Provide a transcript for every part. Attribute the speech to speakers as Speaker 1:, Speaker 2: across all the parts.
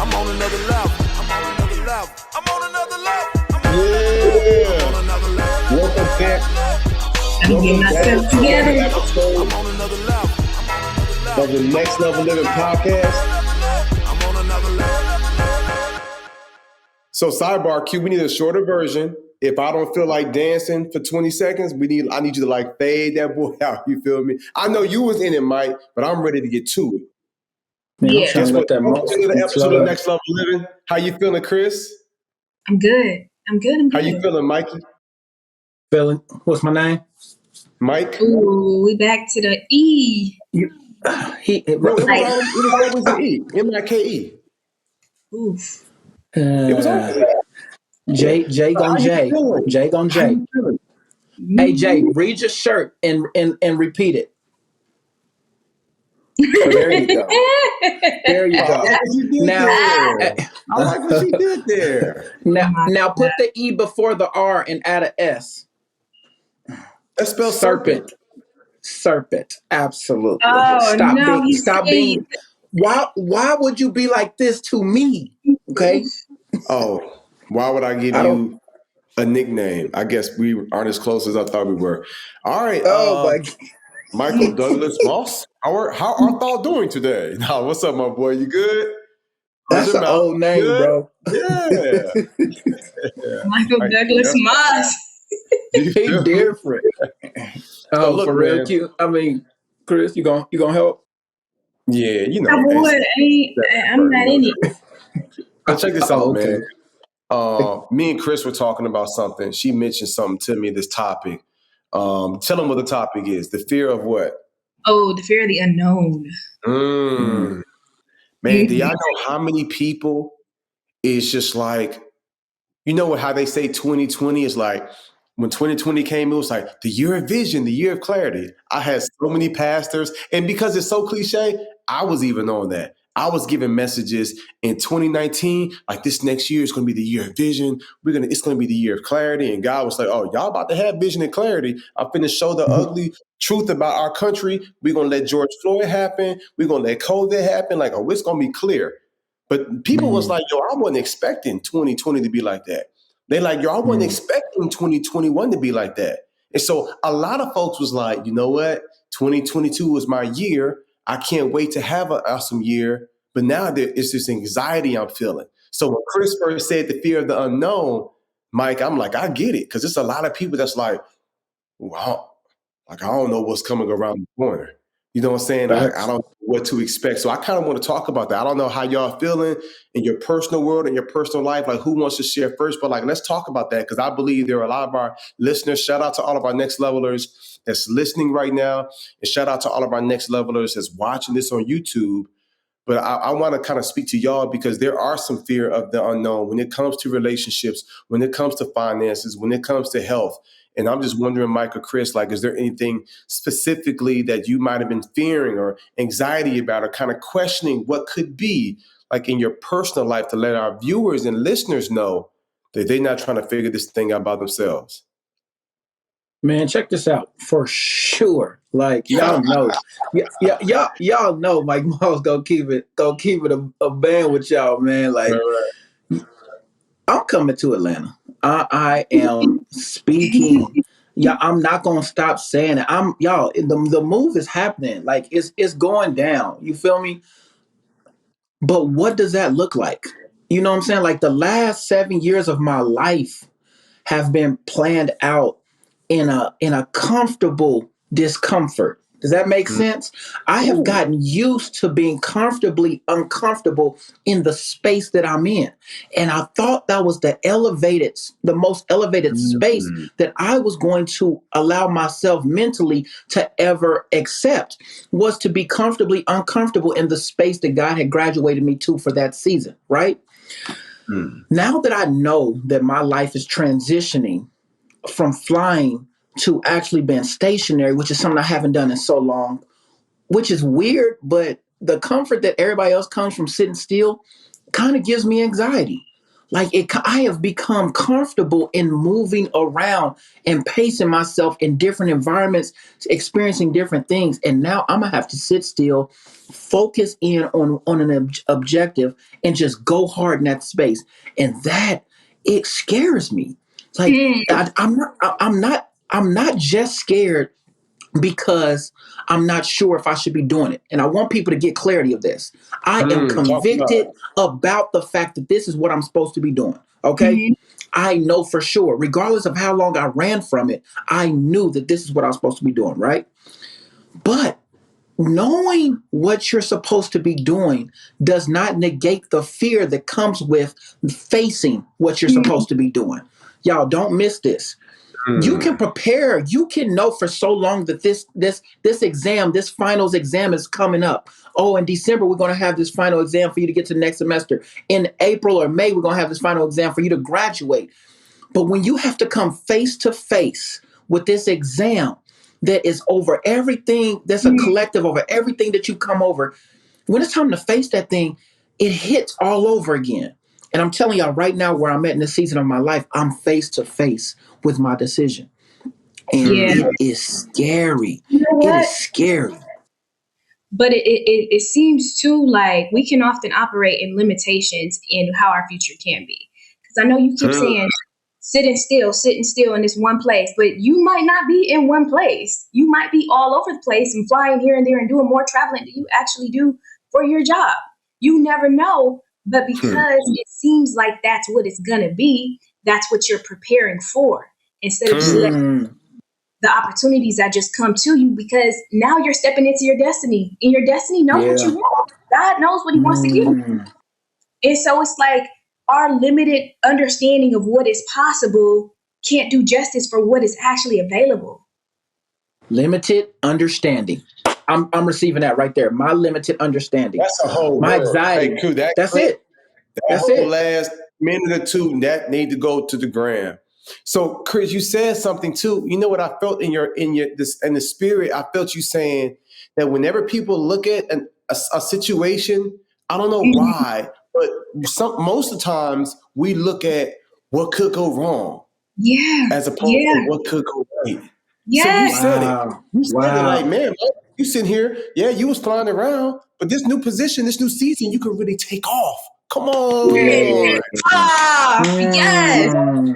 Speaker 1: I'm on another level. I'm on another level. I'm on another level.
Speaker 2: Yeah.
Speaker 1: I'm on another level.
Speaker 2: Welcome back.
Speaker 3: I'm getting myself together.
Speaker 2: Episode
Speaker 1: I'm on another level.
Speaker 2: of the Next Level Living podcast.
Speaker 1: I'm on another level.
Speaker 2: So sidebar Q, we need a shorter version. If I don't feel like dancing for 20 seconds, I need you to like fade that boy out. You feel me? I know you was in it, Mike, but I'm ready to get to it.
Speaker 3: Man, yeah.
Speaker 2: Guess what?
Speaker 4: That
Speaker 2: Welcome to the episode of Next Level Living. How you feeling, Chris?
Speaker 3: I'm good.
Speaker 2: How you feeling, Mikey?
Speaker 4: What's my name?
Speaker 2: Mike?
Speaker 3: Ooh, we back to the E.
Speaker 2: It was always an E. M-I-K-E.
Speaker 3: Oof.
Speaker 2: It was always
Speaker 4: J gon' J. J gon' J. Hey Jay, read your shirt and repeat it.
Speaker 2: So there you go.
Speaker 4: There you go.
Speaker 2: I like what she did there.
Speaker 4: Now put the E before the R and add a S.
Speaker 2: That spells serpent.
Speaker 4: Serpent. Absolutely.
Speaker 3: Oh,
Speaker 4: Stop being. Why would you be like this to me? Okay.
Speaker 2: Oh, why would I give you a nickname? I guess we aren't as close as I thought we were. All right. Michael Douglas Moss. How are thought doing today? No, what's up, my boy? You good?
Speaker 4: That's an old name, bro.
Speaker 2: Yeah.
Speaker 3: Michael Douglas Moss.
Speaker 4: He different. Look, for real, Q. I mean, Chris, you gonna help?
Speaker 2: Yeah, you know.
Speaker 3: I'm not in it.
Speaker 2: Check this out, man. Me and Chris were talking about something. She mentioned something to me, this topic. Tell them what the topic is. The fear of what?
Speaker 3: Oh, the fear of the unknown.
Speaker 2: Man, do y'all know how many people is just like, you know how they say 2020 is like, when 2020 came, it was like the year of vision, the year of clarity. I had so many pastors, and because it's so cliche, I was even on that. I was giving messages in 2019, like this next year is going to be the year of vision. It's going to be the year of clarity. And God was like, oh, y'all about to have vision and clarity. I'm finna show the ugly truth about our country. We're going to let George Floyd happen. We're going to let COVID happen. Like, oh, it's going to be clear. But people was like, yo, I wasn't expecting 2020 to be like that. They like, yo, I wasn't expecting 2021 to be like that. And so a lot of folks was like, you know what? 2022 was my year. I can't wait to have an awesome year. But now it's this anxiety I'm feeling. So when Chris first said the fear of the unknown, Mike, I'm like, I get it. Because there's a lot of people that's like, wow, like, I don't know what's coming around the corner. You know what I'm saying? I don't know what to expect. So I kind of want to talk about that. I don't know how y'all feeling in your personal world and your personal life. Like, who wants to share first? But like, let's talk about that, because I believe there are a lot of our listeners. Shout out to all of our next levelers that's listening right now. And shout out to all of our next levelers that's watching this on YouTube. But I want to kind of speak to y'all because there are some fear of the unknown when it comes to relationships, when it comes to finances, when it comes to health. And I'm just wondering, Mike or Chris, like, is there anything specifically that you might have been fearing or anxiety about or kind of questioning what could be like in your personal life to let our viewers and listeners know that they're not trying to figure this thing out by themselves?
Speaker 4: Man, check this out for sure. Like, y'all know, y'all know Mike Moss gonna keep it a band with y'all, man. Like, I'm coming to Atlanta. I am speaking. Yeah, I'm not gonna stop saying it. The move is happening. Like, it's going down. You feel me? But what does that look like? You know what I'm saying? Like, the last 7 years of my life have been planned out in a comfortable discomfort. Does that make sense? I have gotten used to being comfortably uncomfortable in the space that I'm in. And I thought that was the most elevated space that I was going to allow myself mentally to ever accept, was to be comfortably uncomfortable in the space that God had graduated me to for that season, right? Now that I know that my life is transitioning from flying to actually being stationary, which is something I haven't done in so long, which is weird, but the comfort that everybody else comes from sitting still kind of gives me anxiety. I have become comfortable in moving around and pacing myself in different environments, experiencing different things. And now I'm gonna have to sit still, focus in on an objective, and just go hard in that space. And that it scares me. Like
Speaker 3: Mm,
Speaker 4: I'm not just scared because I'm not sure if I should be doing it. And I want people to get clarity of this. I am
Speaker 2: Talk about
Speaker 4: convicted about the fact that this is what I'm supposed to be doing. Okay.
Speaker 3: mhm.
Speaker 4: I know for sure, regardless of how long I ran from it, I knew that this is what I was supposed to be doing. Right. But knowing what you're supposed to be doing does not negate the fear that comes with facing what you're supposed to be doing. Y'all don't miss this. You
Speaker 2: it.
Speaker 4: can prepare. You can know for so long that this exam, this finals exam is coming up. Oh, in December we're going to have this final exam for you to get to the next semester. In April or May we're going to have this final exam for you to graduate. But when you have to come face to face with this exam that is over everything, that's a collective over everything that you come over, when it's time to face that thing, it hits all over again. And I'm telling y'all right now, where I'm at in this season of my life, I'm face to face with my decision. And
Speaker 3: Yeah.
Speaker 4: it is scary.
Speaker 3: You know
Speaker 4: It is
Speaker 3: what?
Speaker 4: scary.
Speaker 3: But it seems too like we can often operate in limitations in how our future can be. Because I know you keep saying sitting still in this one place, but you might not be in one place. You might be all over the place and flying here and there and doing more traveling than you actually do for your job. You never know. But because it seems like that's what it's gonna be, that's what you're preparing for instead of just letting
Speaker 4: Mm,
Speaker 3: the opportunities that just come to you, because now you're stepping into your destiny and your destiny knows what you
Speaker 4: yeah.
Speaker 3: want. God knows what he wants to give you.
Speaker 4: Mm.
Speaker 3: And so it's like our limited understanding of what is possible can't do justice for what is actually available.
Speaker 4: Limited understanding. I'm receiving that right there. My limited understanding.
Speaker 2: That's a whole
Speaker 4: My
Speaker 2: word. Hey,
Speaker 4: anxiety.
Speaker 2: Q, that
Speaker 4: That's
Speaker 2: clip,
Speaker 4: it.
Speaker 2: that
Speaker 4: That's
Speaker 2: whole
Speaker 4: it.
Speaker 2: last minute or two, that need to go to the gram. So, Chris, you said something too. You know what I felt in your this in the spirit. I felt you saying that whenever people look at a situation, I don't know
Speaker 3: Mhm.
Speaker 2: why, but most of the times we look at what could go wrong
Speaker 3: Yeah.
Speaker 2: as opposed to
Speaker 3: Yeah.
Speaker 2: what could go right. So you
Speaker 3: Yeah.
Speaker 2: said it.
Speaker 4: Wow.
Speaker 2: You said it like,
Speaker 4: Wow.
Speaker 2: man, you sitting here, yeah, you was flying around, but this new position, this new season, you can really take off. Come
Speaker 4: Yeah.
Speaker 2: on.
Speaker 3: Ah, yes.
Speaker 4: Mm.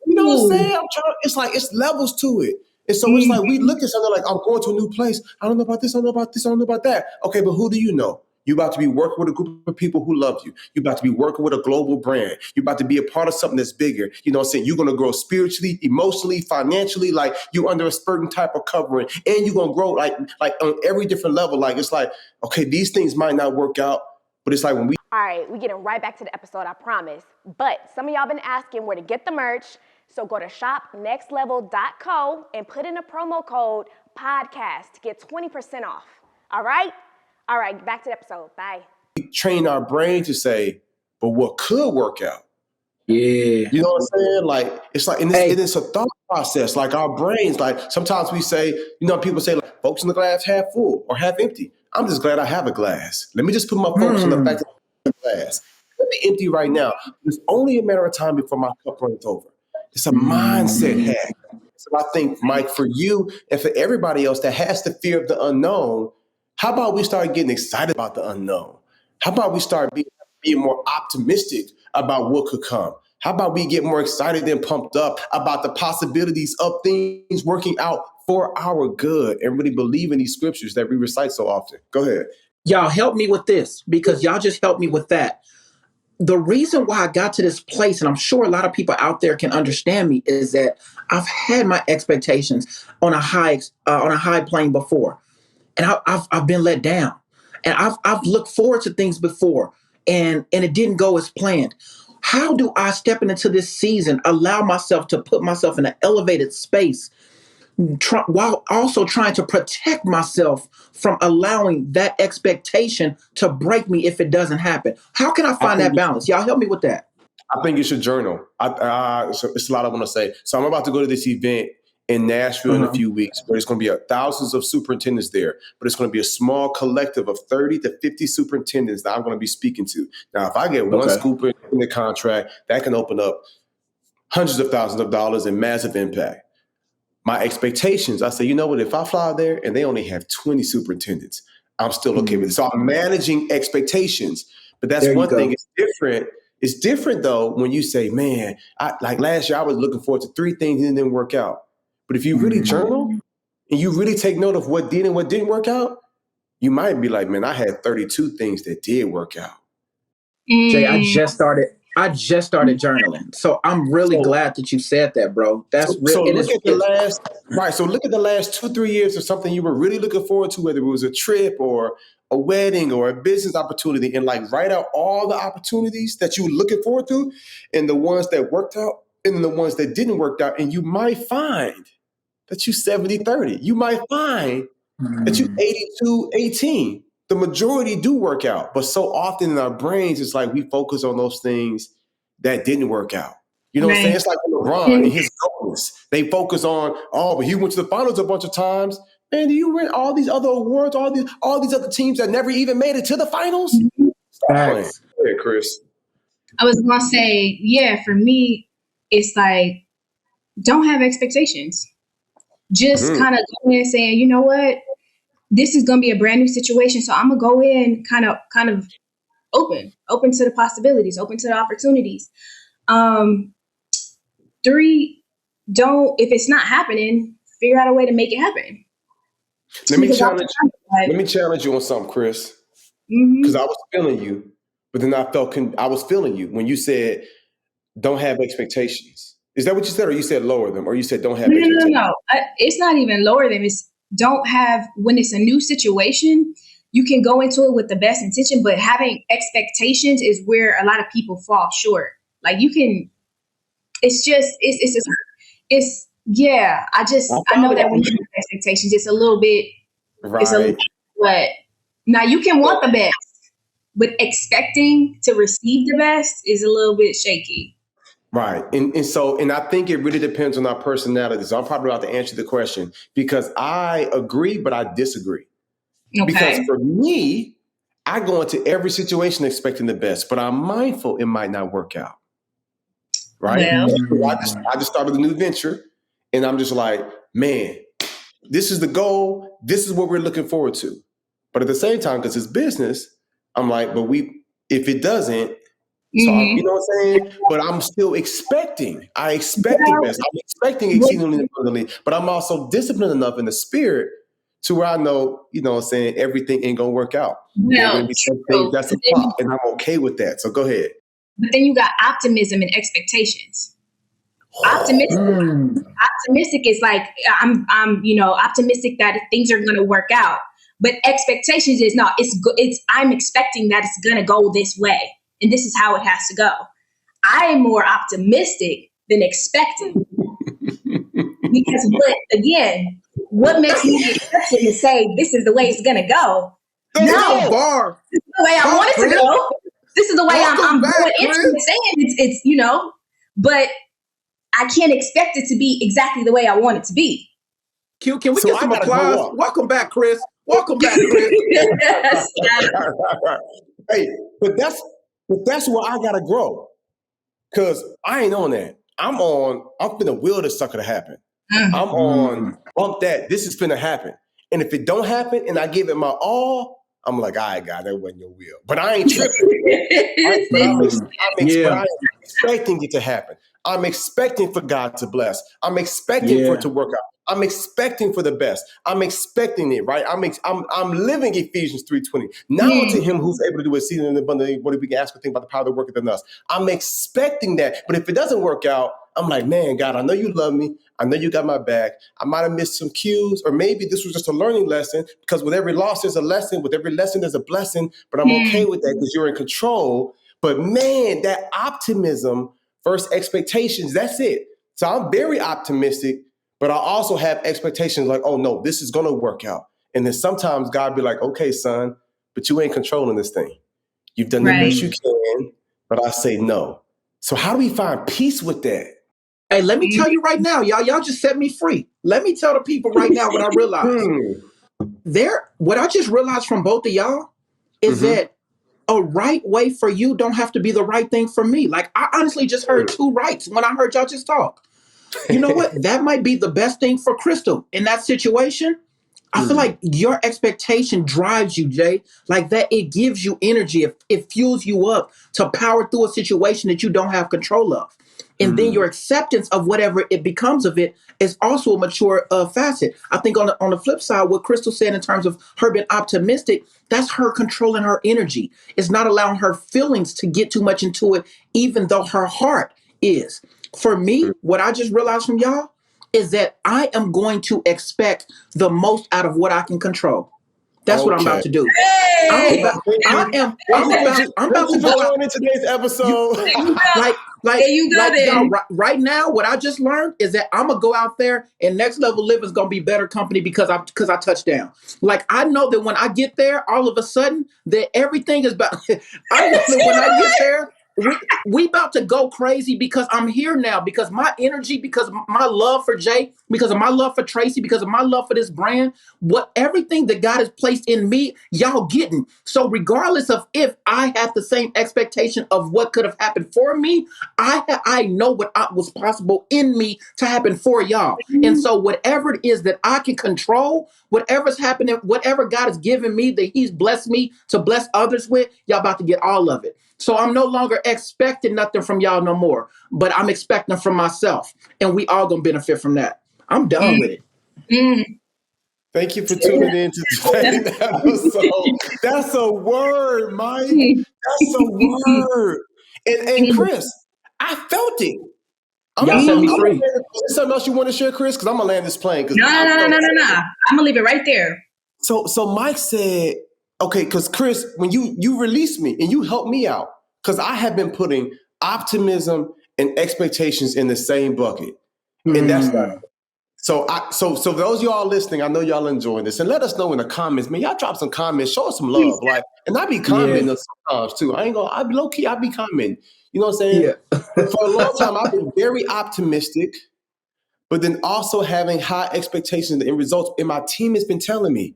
Speaker 2: You know what I'm
Speaker 3: Ooh.
Speaker 2: saying? It's like it's levels to it. And so it's like we
Speaker 3: Mhm.
Speaker 2: look at something like, I'm going to a new place. I don't know about this, I don't know about this, I don't know about that. Okay, but who do you know? You're about to be working with a group of people who love you. You're about to be working with a global brand. You're about to be a part of something that's bigger. You know what I'm saying? You're going to grow spiritually, emotionally, financially, like you're under a certain type of covering. And you're going to grow like on every different level. Like it's like, okay, these things might not work out, but it's like when we
Speaker 5: All right, we're getting right back to the episode, I promise. But some of y'all been asking where to get the merch. So go to shopnextlevel.co and put in a promo code podcast to get 20% off. All right? All right, back to the episode. Bye.
Speaker 2: train our brain to say, but what could work out?
Speaker 4: Yeah.
Speaker 2: You know what I'm saying? Like it's like, and
Speaker 4: Hey.
Speaker 2: it's a thought process. Like our brains, like sometimes we say, you know, people say, like, focus on the glass half full or half empty. I'm just glad I have a glass. Let me just put my focus on the fact
Speaker 4: Hmm.
Speaker 2: that I have a glass. Let me empty right now. It's only a matter of time before my cup runs over. It's a mindset
Speaker 4: Mm.
Speaker 2: hack. So I think, Mike, for you and for everybody else that has the fear of the unknown, how about we start getting excited about the unknown? How about we start being more optimistic about what could come? How about we get more excited and pumped up about the possibilities of things working out for our good and really believe in these scriptures that we recite so often? Go ahead.
Speaker 4: Y'all help me with this because y'all just helped me with that. The reason why I got to this place, and I'm sure a lot of people out there can understand me, is that I've had my expectations on a high plane before, and I've been let down, and I've looked forward to things before, and it didn't go as planned. How do I step into this season, allow myself to put myself in an elevated space, while also trying to protect myself from allowing that expectation to break me if it doesn't happen? How can I
Speaker 2: I
Speaker 4: find
Speaker 2: think
Speaker 4: that balance? Y'all help me with that.
Speaker 2: I think you should journal. So it's a lot I want to say. So I'm about to go to this event in Nashville in a few weeks, where there's going to be thousands of superintendents there, but it's going to be a small collective of 30 to 50 superintendents that I'm going to be speaking to. Now, if I get one superintendent contract, that can open up hundreds of thousands of dollars in massive impact. My expectations, I say, you know what, if I fly there and they only have 20 superintendents, I'm still okay with it. So I'm managing expectations, but that's one thing. It's different. It's different though when you say, man, like last year I was looking forward to 3 things and it didn't work out. But if you really journal and you really take note of what did and what didn't work out, you might be like, man, I had 32 things that did work out.
Speaker 4: Jay, I just started journaling. So I'm really glad that you said that, bro. That's really,
Speaker 2: so look at the last 2-3 years of something you were really looking forward to, whether it was a trip or a wedding or a business opportunity, and like write out all the opportunities that you were looking forward to and the ones that worked out and the ones that didn't work out. And you might find that you 70-30. You might find that you 82-18. The majority do work out. But so often in our brains, it's like we focus on those things that didn't work out. You know what I'm saying? It's like LeBron and his goals. They focus on, but he went to the finals a bunch of times. Man, do you win all these other awards, all these other teams that never even made it to the finals? Stop playing. Go ahead, Chris.
Speaker 3: I was going to say, for me, it's like, don't have expectations. Just kind of go in saying, you know what, this is going to be a brand new situation. So I'm going to go in kind of open to the possibilities, open to the opportunities. 3, if it's not happening, figure out a way to make it happen.
Speaker 2: Let me challenge you on something, Chris, because I was feeling you, but then I was feeling you when you said, don't have expectations. Is that what you said, or you said lower them, or you said don't have expectations?
Speaker 3: No. It's not even lower them. It's don't have, when it's a new situation, you can go into it with the best intention, but having expectations is where a lot of people fall short. Like I know that when you have expectations, it's a little bit, but now you can want the best, but expecting to receive the best is a little bit shaky.
Speaker 2: Right. And I think it really depends on our personalities. I'm probably about to answer the question because I agree, but I disagree. Okay. Because for me, I go into every situation expecting the best, but I'm mindful it might not work out. Right. Well, I just started a new venture and I'm just like, man, this is the goal. This is what we're looking forward to. But at the same time, because it's business, I'm like, but if it doesn't, so you know what I'm saying? But I'm still expecting. I expect the best. I'm expecting exceedingly abundantly, but I'm also disciplined enough in the spirit to where I know, you know what I'm saying, everything ain't gonna work out. There's gonna be some things that's a flop, and I'm okay with that. So go ahead.
Speaker 3: But then you got optimism and expectations. Optimistic is like I'm optimistic that things are gonna work out. But expectations is not. It's I'm expecting that it's gonna go this way. And this is how it has to go. I am more optimistic than expecting. Because what makes me be expecting to say this is the way it's going to go? No, this is the way I want it to go. This is the way I'm going into it saying it's but I can't expect it to be exactly the way I want it to be.
Speaker 4: Can we get some applause? Welcome back, Chris. Welcome back, Chris.
Speaker 2: Hey, but that's where I gotta grow. Cause I ain't on that. I'm finna will this sucker to happen. I'm on bump that. This is finna happen. And if it don't happen and I give it my all, I'm like, all right, God, that wasn't your will. But I ain't tripping. But I'm expecting it to happen. I'm expecting for God to bless. I'm expecting for it to work out. I'm expecting for the best. I'm expecting it, right? I'm living Ephesians 3:20. Now unto him who's able to do exceedingly and abundantly what we can ask or think about the power that worketh in us. I'm expecting that. But if it doesn't work out, I'm like, man, God, I know you love me. I know you got my back. I might have missed some cues, or maybe this was just a learning lesson, because with every loss, there's a lesson. With every lesson, there's a blessing. But I'm okay with that because you're in control. But man, that optimism versus expectations, that's it. So I'm very optimistic. But I also have expectations like, oh, no, this is going to work out. And then sometimes God be like, okay, son, but you ain't controlling this thing. You've done the best you can, but I say no. So how do we find peace with that?
Speaker 4: Hey, let me tell you right now, y'all just set me free. Let me tell the people right now what I realized. What I just realized from both of y'all is that a right way for you don't have to be the right thing for me. Like, I honestly just heard two rights when I heard y'all just talk. You know what? That might be the best thing for Crystal in that situation. I feel like your expectation drives you, Jay. Like that, it gives you energy. It fuels you up to power through a situation that you don't have control of. And then your acceptance of whatever it becomes of it is also a mature facet. I think on the flip side, what Crystal said in terms of her being optimistic, that's her controlling her energy. It's not allowing her feelings to get too much into it, even though her heart is. For me, what I just realized from y'all is that I am going to expect the most out of what I can control. That's what I'm about to do.
Speaker 3: Hey!
Speaker 4: I'm about to go out
Speaker 2: in today's episode.
Speaker 3: There you go, then.
Speaker 4: Y'all, right now, what I just learned is that I'm gonna go out there and Next Level Living is gonna be better company because I touched down. Like I know that when I get there, all of a sudden that everything is about. I know that when I get there, we about to go crazy because I'm here now, because my energy, because of my love for Jay, because of my love for Tracy, because of my love for this brand, everything that God has placed in me, y'all getting. So regardless of if I have the same expectation of what could have happened for me, I know what was possible in me to happen for y'all. And so whatever it is that I can control, whatever's happening, whatever God has given me that he's blessed me to bless others with, y'all about to get all of it. So I'm no longer expecting nothing from y'all no more, but I'm expecting from myself. And we all gonna benefit from that. I'm done with it.
Speaker 2: Thank you for tuning in to today's episode. That's a word, Mike. That's a word. And Chris, I felt it.
Speaker 4: Y'all set me free.
Speaker 2: Is something else you want to share, Chris? Because I'm gonna land this plane.
Speaker 3: No. I'm gonna leave it right there.
Speaker 2: So Mike said, okay, because Chris, when you released me and you helped me out, because I have been putting optimism and expectations in the same bucket, and that's not. So those of y'all listening, I know y'all enjoying this, and let us know in the comments, man. Y'all drop some comments, show us some love, like, and I be commenting sometimes too. I be low key, I be commenting. You know what I'm saying? Yeah. But for a long time, I've been very optimistic, but then also having high expectations and results. And my team has been telling me,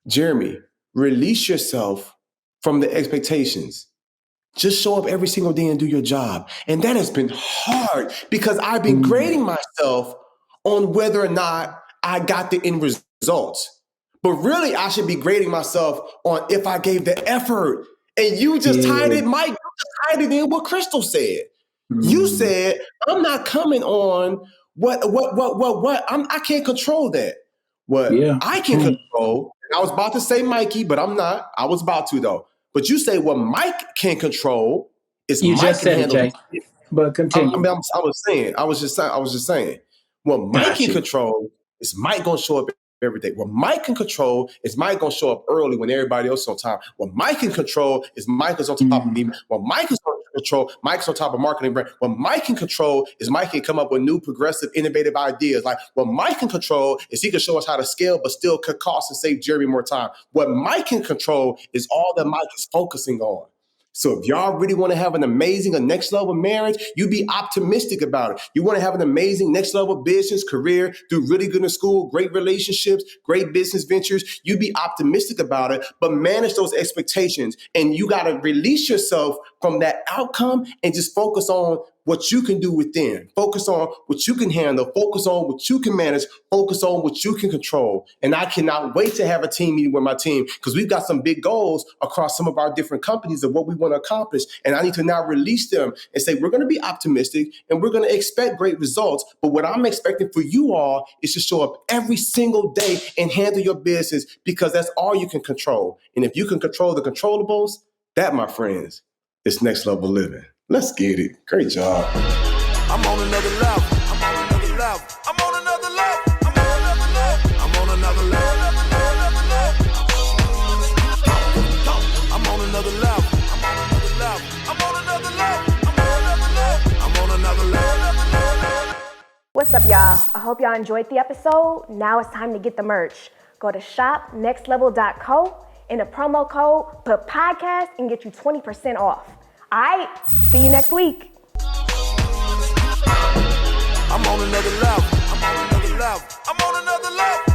Speaker 2: Jeremy, release yourself from the expectations. Just show up every single day and do your job. And that has been hard because I've been grading myself on whether or not I got the end results. But really, I should be grading myself on if I gave the effort. And you just tied it, Mike, you just tied it in what Crystal said. You said, I'm not coming on what I can't control that. What I can control, I was about to say Mikey, but I'm not. I was about to though. But you say what Mike can control is
Speaker 4: you
Speaker 2: Mike
Speaker 4: just
Speaker 2: can
Speaker 4: said
Speaker 2: handle.
Speaker 4: It, Jay. But continue.
Speaker 2: I was just saying. What Mike can control is Mike gonna show up every day. What Mike can control is Mike gonna show up early when everybody else is on time. What Mike can control is Mike is on top of me. What Mike is on control, Mike's on top of marketing brand. What Mike can control is Mike can come up with new, progressive, innovative ideas. Like what Mike can control is he can show us how to scale, but still cut costs and save Jeremy more time. What Mike can control is all that Mike is focusing on. So if y'all really want to have an amazing, a next level marriage, you be optimistic about it. You want to have an amazing next level business, career, do really good in school, great relationships, great business ventures. You be optimistic about it, but manage those expectations. And you got to release yourself from that outcome and just focus on what you can do within. Focus on what you can handle. Focus on what you can manage. Focus on what you can control. And I cannot wait to have a team meeting with my team because we've got some big goals across some of our different companies of what we want to accomplish. And I need to now release them and say, we're going to be optimistic and we're going to expect great results. But what I'm expecting for you all is to show up every single day and handle your business because that's all you can control. And if you can control the controllables, that, my friends, is next level living. Let's get it. Great job.
Speaker 1: I'm on another level. I'm on another level. I'm on another level. I'm on another level. I'm on another level. I'm on another level. I'm on another level. I'm on another level. I'm on another level.
Speaker 5: What's up, y'all? I hope y'all enjoyed the episode. Now it's time to get the merch. Go to shopnextlevel.co. In the promo code, put podcast and get you 20% off. All right, see you next week.
Speaker 1: I'm on another level. I'm on another level. I'm on another level.